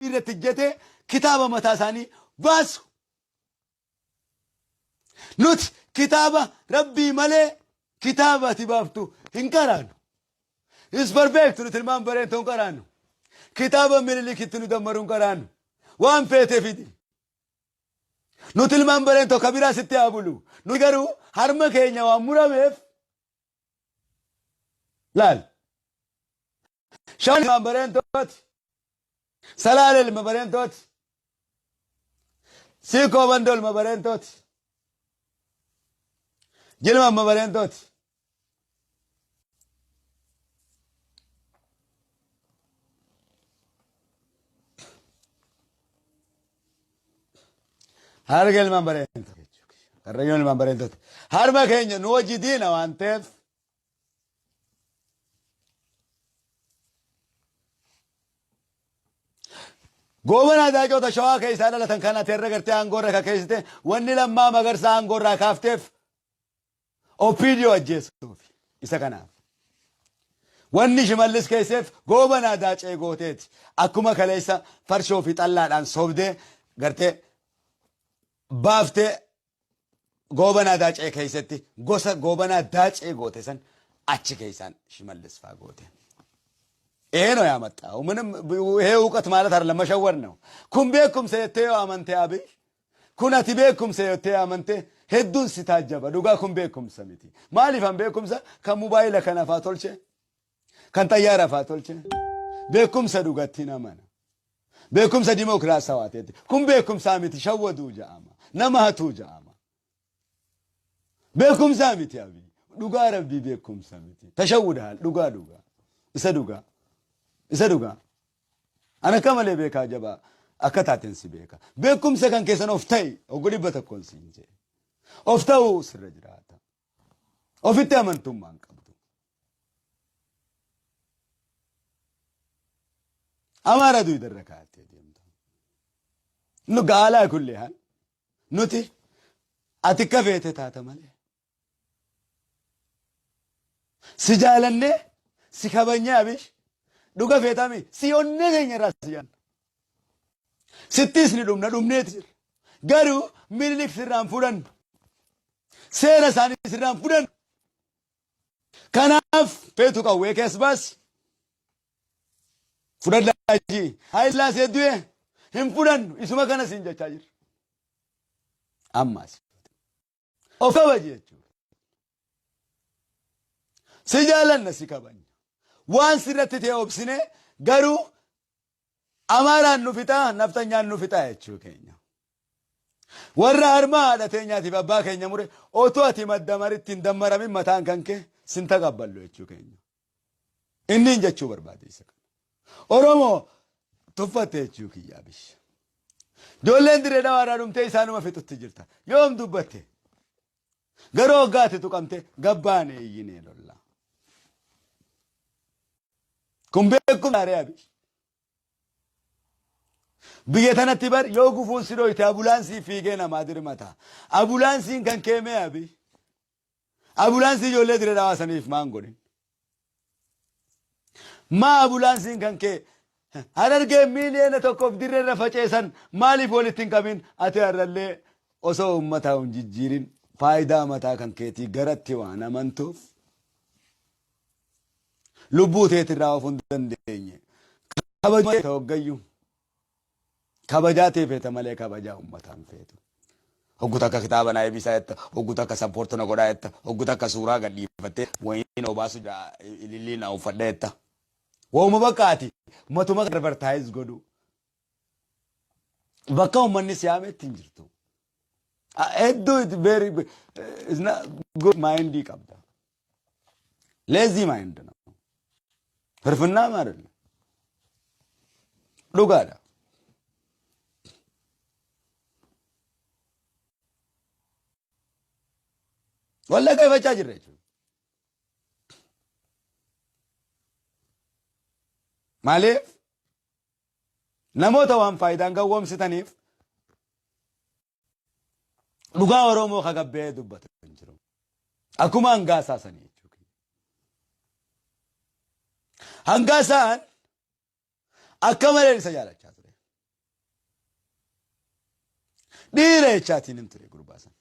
irratti kitaaba mataa isaanii baasu. Nuti kitaaba Rabbii malee kitaaba ati baaftu hin qaraanu. Isbarbeektu nuti ilmaan bareentoo hin qaraanu. Kitaaba Minilikitti nu dammaru hin qaraanu. Waan feetee fidi. Nuti ilmaan bareentoo kabiraa sitti haa bulu. Nuti garuu harma keenya waan murameef laal. Shan ilmaan bareentooti. Salaale ilma bareentooti. Siikoo bandoo ilma bareentooti. Jilma ilma bareentooti. Harga ilma bareentooti. Karrayyoo ilma bareentooti. Harma keenya nu hojii diina waan ta'eef Goobana daakota shawaa keessaa dhalatan kana terra gartee aangoorra ka keessite wanni lammaa magarsaa aangoorraa kaafteef opiidiyoo ajjeesuuf isa kanaaf. Wanni Shimallis keesseef goobana daacee gooteeti. Akkuma kaleessa farshoo fi xallaadhaan sobdee gartee baaftee goobana daacee keessatti gosa goobana daacee goote san achi keessaan Shimallis faa goote. إيه يا متى ومن هي وقت مالتها لما شورنا كن بيكم سيتيو أمنتي أبي كنا تبيكم سيتيو أمنتي هدون ستاجبا دوغاكم بيكم سميتي مالي فهم بيكم سا كان موبايل كان فاتولش كان طيارة فاتولش بيكم سدوغاتينا مانا بيكم سديمقراطية واتيتي كن بيكم ساميتي شودو جاما نمهتو جاما بيكم ساميتي أبي دوغا ربي بيكم ساميتي تشودها دوغا إسا Isa dhugaa. Ana kamalee beekaa jabaa akka taateen si beeka. Beekumsa kan keessan of ta'i oggo dhibba tokkoon siin jee. Of ta'uu sirra jiraata. Ofitti amantummaan qabdu. Amaara duydarra kaatee deemta. Nu gaalaa kullehan. Nuti ati akka feete taata malee. Si jaalannee si kabanyee abish. Dhuga feetami si onnee keenya raasiyan. Sittis ni dhumneeti. Garuu Minilik sirraan fuudhan. Seera isaanii sirraan fuudhan. Kanaaf feetu qawwee keessa baasi. Fudhadhaa jii. Hayilaasee du'e hin fudhannu isuma kana siin jechaa jira. Ammaas. Of kabaji jechuudha. Si jaalanna si kabanya. Waan sirratti ta'e obsine garuu amaaraan nu fixaa naftanyaan nu fixaa jechuu keenya. Warra harmaa haadha teenyaatiif abbaa keenya mure otoo ati maddamaritti hin dammaramin mataan kan kee sin taqabballu jechuu keenya. Inni hin jechuu barbaadeessa kana. Oromoo tuffatte jechuu kiyyaa bishi. Ijoolleen dirree dhawaaraa dhumtee isaanuma fixutti jirta. Yoom dubbatte? Garoo hoggaate tuqamte gabbaan eeyyinee lolla. Kun beekum naaree abi. Biyya tanatti bar yoo gufuun si dhoyte ambulaansii fiigee namaa dirmata. Ambulaansiin kan keemee abi. Ambulaansii ijoollee dirree dhawaasaniif maan godhin. Maa ambulaansiin kan kee harargee miiliyoona tokkoof dirreerra faceessan maaliif walitti hin qabin ati har'allee osoo uummataa hin jijjiirin faayidaa mataa kan keetii garatti waan amantuuf. Lubbuu teetirraa of hin dandeenye. Kabajaa ta'oggayyuu. Kabajaa teefeeta malee kabajaa uummataan feetu. Hogguta akka kitaaba naa eebisaa jetta, hogguta akka sappoortona godhaa jetta, hogguta akka suuraa gadhiifattee wayiin obaasu ilillii naa uffadha jetta. Wauma bakkaati matuma advertise godhu. Bakka uummanni siyaametti hin jirtu. Hedduu very is not good mindii qabda. Lazy mind na. Hirfinnaa maadalla. Dhugaadha. Wallee qayyifachaa jirra jechuudha. Maaliif? Namoota waan faayidaan gawwoomsitaniif dhugaa Oromoo kagabbee dubbatu hin jiru. Akkuma hangaasaa sanii jechuudha. Hangaasaan akka malee isa jaalachaa ture. dhiira jechaatiin hin ture gurbaasan.